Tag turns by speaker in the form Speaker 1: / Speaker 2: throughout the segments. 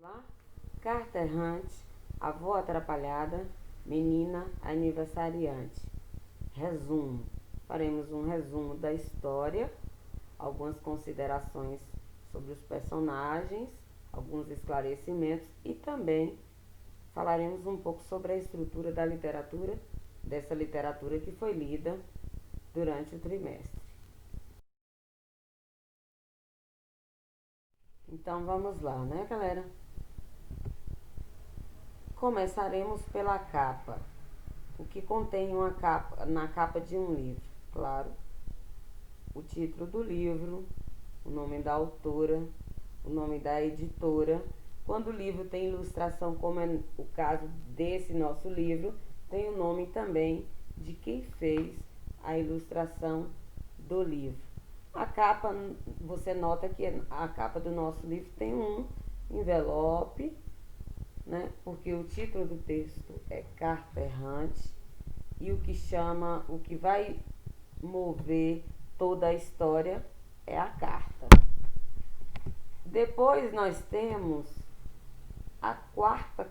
Speaker 1: Lá, carta errante, avó atrapalhada, menina aniversariante. Resumo. Faremos um resumo da história, algumas considerações sobre os personagens, alguns esclarecimentos e também falaremos um pouco sobre a estrutura da literatura, dessa literatura que foi lida durante o trimestre. Então vamos lá, né, galera? Começaremos pela capa. O que contém uma capa, na capa de um livro? Claro, o título do livro, o nome da autora, o nome da editora. Quando o livro tem ilustração, como é o caso desse nosso livro, tem o nome também de quem fez a ilustração do livro. A capa, você nota que a capa do nosso livro tem um envelope, né? Porque o título do texto é Carta Errante e o que vai mover toda a história é a carta. Depois nós temos a quarta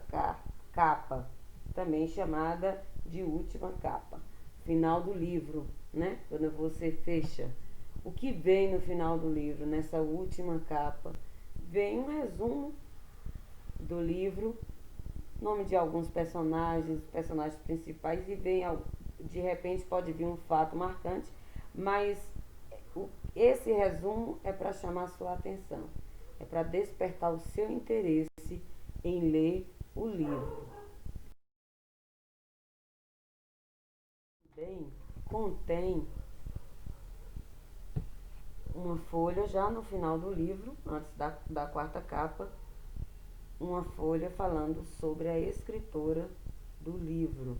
Speaker 1: capa, também chamada de última capa, final do livro, né? Quando você fecha, o que vem no final do livro, nessa última capa, vem um resumo do livro, nome de alguns personagens principais e vem, de repente pode vir um fato marcante, mas esse resumo é para chamar a sua atenção, é para despertar o seu interesse em ler o livro. Também contém uma folha já no final do livro, antes da quarta capa, uma folha falando sobre a escritora do livro.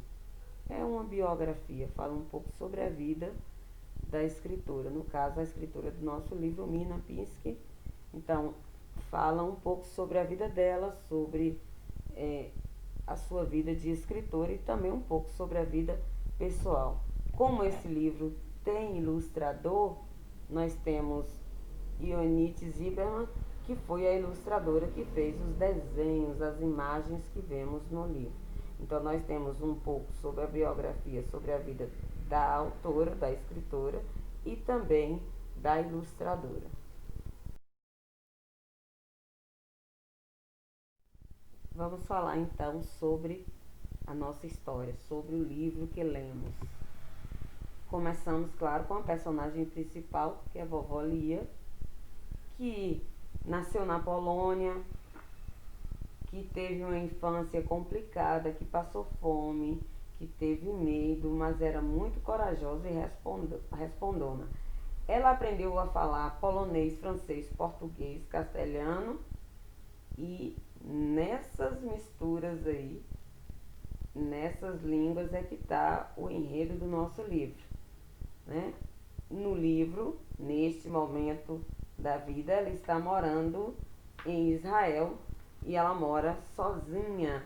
Speaker 1: É uma biografia, fala um pouco sobre a vida da escritora, no caso a escritora do nosso livro, Mina Pinsky. Então, fala um pouco sobre a vida dela, sobre a sua vida de escritora e também um pouco sobre a vida pessoal. Como esse livro tem ilustrador, nós temos Ionite Zimmermann, que foi a ilustradora que fez os desenhos, as imagens que vemos no livro. Então nós temos um pouco sobre a biografia, sobre a vida da autora, da escritora e também da ilustradora. Vamos falar então sobre a nossa história, sobre o livro que lemos. Começamos, claro, com a personagem principal, que é a vovó Lia, que nasceu na Polônia, que teve uma infância complicada, que passou fome, que teve medo, mas era muito corajosa e respondona. Ela aprendeu a falar polonês, francês, português, castelhano e nessas misturas aí, nessas línguas é que está o enredo do nosso livro, né? No livro, neste momento da vida, ela está morando em Israel e ela mora sozinha.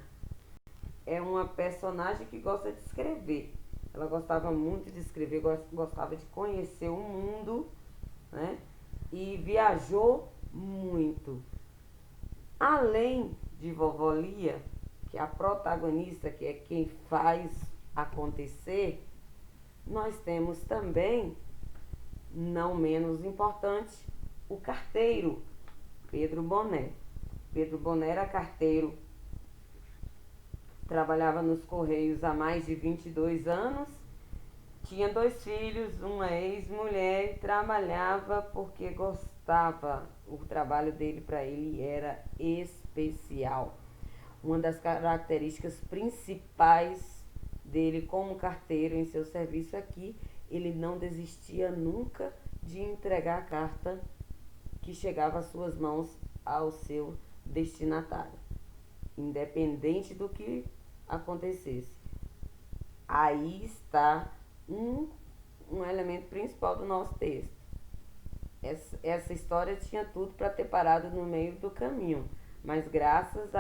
Speaker 1: É uma personagem que gosta de escrever. Ela gostava muito de escrever, gostava de conhecer o mundo, né? E viajou muito. Além de vovó Lia, que é a protagonista, que é quem faz acontecer, nós temos também, não menos importante, o carteiro, Pedro Boné. Pedro Boné era carteiro, trabalhava nos Correios há mais de 22 anos, tinha 2 filhos, uma ex-mulher e trabalhava porque gostava. O trabalho dele para ele era especial. Uma das características principais dele como carteiro em seu serviço aqui, ele não desistia nunca de entregar a carta que chegava às suas mãos ao seu destinatário, independente do que acontecesse. Aí está um elemento principal do nosso texto. Essa história tinha tudo para ter parado no meio do caminho, mas graças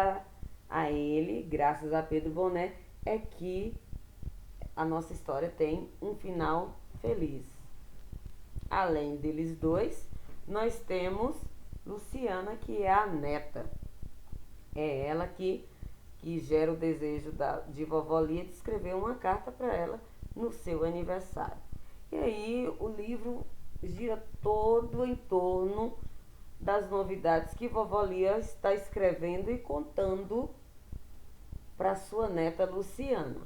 Speaker 1: a ele, graças a Pedro Boné, é que a nossa história tem um final feliz. Além deles dois, nós temos Luciana, que é a neta. É ela que gera o desejo de vovó Lia de escrever uma carta para ela no seu aniversário. E aí o livro gira todo em torno das novidades que vovó Lia está escrevendo e contando para sua neta Luciana.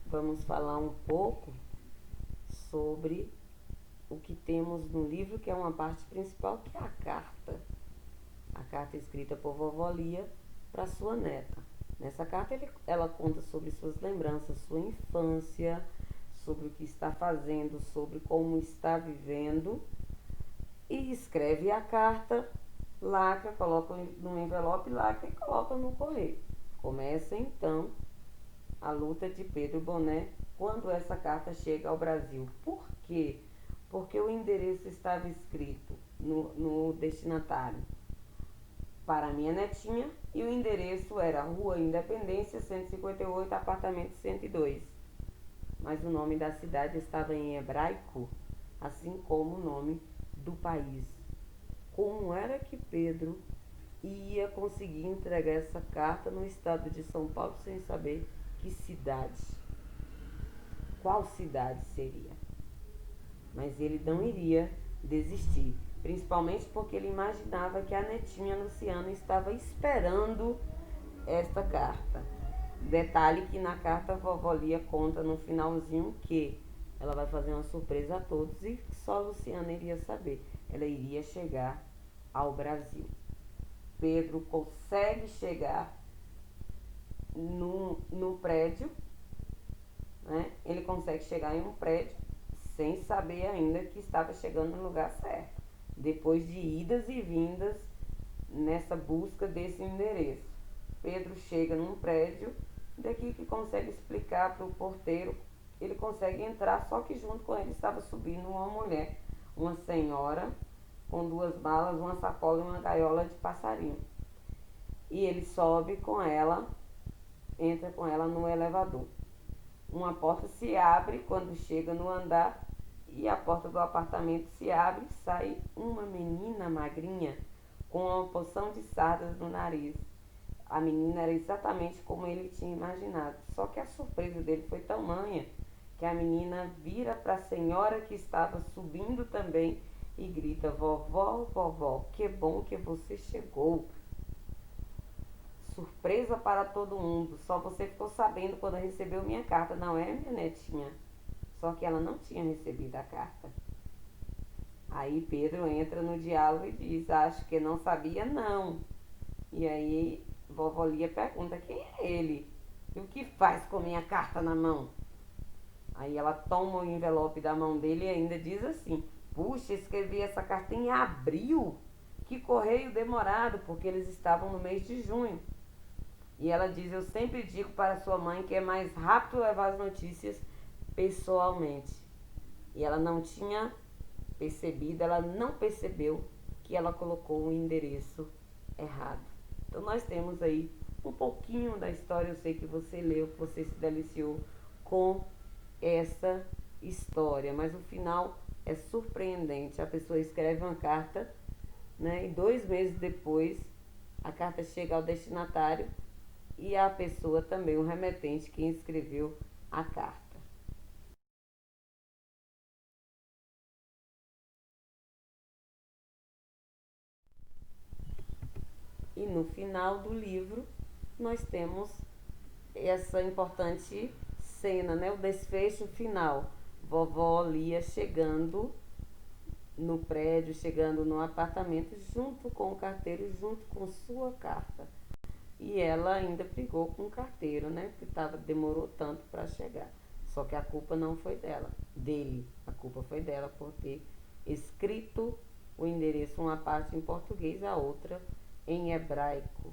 Speaker 1: Vamos falar um pouco sobre o que temos no livro, que é uma parte principal, que é a carta. A carta escrita por vovó Lia para sua neta. Nessa carta ela conta sobre suas lembranças, sua infância, sobre o que está fazendo, sobre como está vivendo, e escreve a carta, lacra, coloca no envelope, lacra e coloca no correio. Começa então a luta de Pedro Boné quando essa carta chega ao Brasil. Por quê? Porque o endereço estava escrito no destinatário para minha netinha e o endereço era Rua Independência 158, apartamento 102. Mas o nome da cidade estava em hebraico, assim como o nome do país. Como era que Pedro ia conseguir entregar essa carta no estado de São Paulo sem saber que cidade? Qual cidade seria? Mas ele não iria desistir, principalmente porque ele imaginava que a netinha Luciana estava esperando esta carta. Detalhe que na carta a vovó Lia conta no finalzinho que ela vai fazer uma surpresa a todos e só a Luciana iria saber. Ela iria chegar ao Brasil. Pedro consegue chegar no prédio, né? Ele consegue chegar em um prédio sem saber ainda que estava chegando no lugar certo. Depois de idas e vindas nessa busca desse endereço. Pedro chega num prédio, daqui que consegue explicar para o porteiro, ele consegue entrar, só que junto com ele estava subindo uma mulher, uma senhora, com duas malas, uma sacola e uma gaiola de passarinho. E ele sobe com ela, entra com ela no elevador. Uma porta se abre quando chega no andar e a porta do apartamento se abre e sai uma menina magrinha com uma porção de sardas no nariz. A menina era exatamente como ele tinha imaginado, só que a surpresa dele foi tamanha que a menina vira para a senhora que estava subindo também e grita: vovó, vovó, que bom que você chegou. Surpresa para todo mundo, só você ficou sabendo quando recebeu minha carta, não é, minha netinha? Só que ela não tinha recebido a carta. Aí Pedro entra no diálogo e diz: acho que não sabia, não. E aí vovó Lia pergunta: quem é ele? E o que faz com minha carta na mão? Aí ela toma o envelope da mão dele e ainda diz assim: puxa, escrevi essa carta em abril. Que correio demorado, porque eles estavam no mês de junho. E ela diz: eu sempre digo para sua mãe que é mais rápido levar as notícias pessoalmente. E ela não tinha percebido, ela não percebeu que ela colocou o endereço errado. Então nós temos aí um pouquinho da história. Eu sei que você leu, que você se deliciou com essa história, mas o final é surpreendente. A pessoa escreve uma carta, né, e 2 meses depois a carta chega ao destinatário e a pessoa também, o remetente, quem escreveu a carta. E no final do livro nós temos essa importante cena, né? O desfecho final. Vovó Lia chegando no prédio, chegando no apartamento, junto com o carteiro, junto com sua carta. E ela ainda brigou com o carteiro, né? Porque demorou tanto para chegar. Só que a culpa não foi dele. A culpa foi dela por ter escrito o endereço, uma parte em português, a outra em hebraico.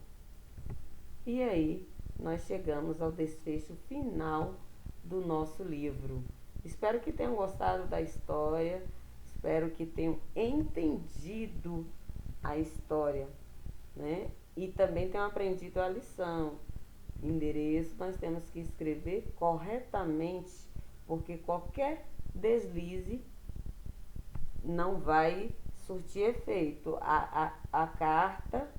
Speaker 1: E aí nós chegamos ao desfecho final do nosso livro. Espero que tenham gostado da história, espero que tenham entendido a história, né? E também tenham aprendido a lição. Endereço nós temos que escrever corretamente, porque qualquer deslize não vai surtir efeito. A carta,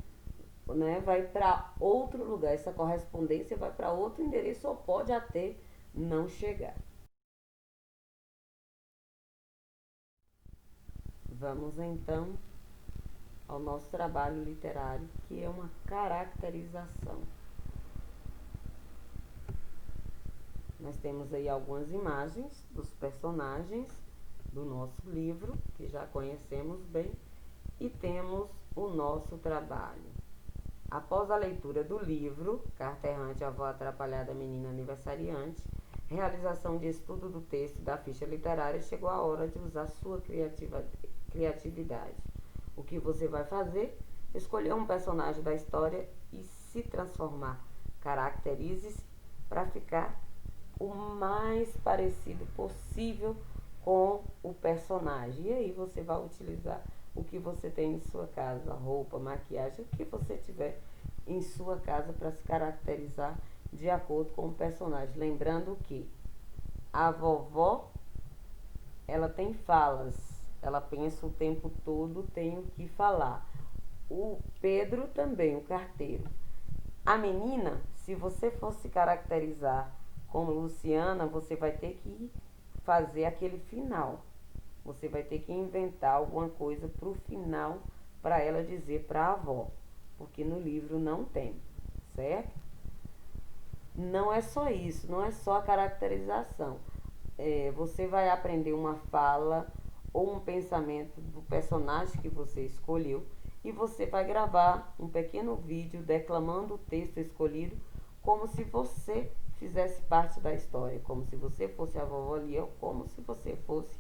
Speaker 1: né, vai para outro lugar. Essa correspondência vai para outro endereço ou pode até não chegar. Vamos então ao nosso trabalho literário, que é uma caracterização. Nós temos aí algumas imagens dos personagens do nosso livro, que já conhecemos bem, e temos o nosso trabalho. Após a leitura do livro Carta Errante, Avó Atrapalhada, Menina Aniversariante, realização de estudo do texto e da ficha literária, chegou a hora de usar sua criatividade. O que você vai fazer? Escolher um personagem da história e se transformar. Caracterize-se para ficar o mais parecido possível com o personagem. E aí você vai utilizar o que você tem em sua casa, roupa, maquiagem, o que você tiver em sua casa para se caracterizar de acordo com o personagem. Lembrando que a vovó, ela tem falas, ela pensa o tempo todo, tem o que falar. O Pedro também, o carteiro. A menina, se você for se caracterizar como Luciana, você vai ter que fazer aquele final. Você vai ter que inventar alguma coisa para o final para ela dizer para a avó, porque no livro não tem, certo? Não é só isso, não é só a caracterização. Você vai aprender uma fala ou um pensamento do personagem que você escolheu e você vai gravar um pequeno vídeo declamando o texto escolhido como se você fizesse parte da história, como se você fosse a vovó Lia, ou como se você fosse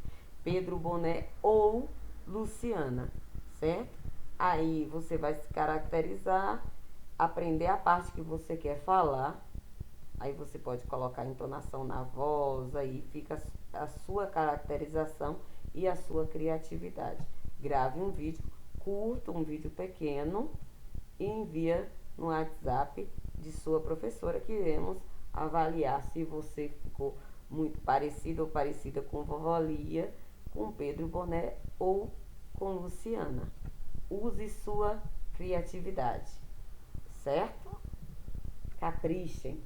Speaker 1: Pedro Boné ou Luciana, certo? Aí você vai se caracterizar, aprender a parte que você quer falar. Aí você pode colocar entonação na voz, aí fica a sua caracterização e a sua criatividade. Grave um vídeo curto, um vídeo pequeno e envia no WhatsApp de sua professora, que iremos avaliar se você ficou muito parecido ou parecida com vovó Lia, com Pedro Boné ou com Luciana. Use sua criatividade, certo? Caprichem.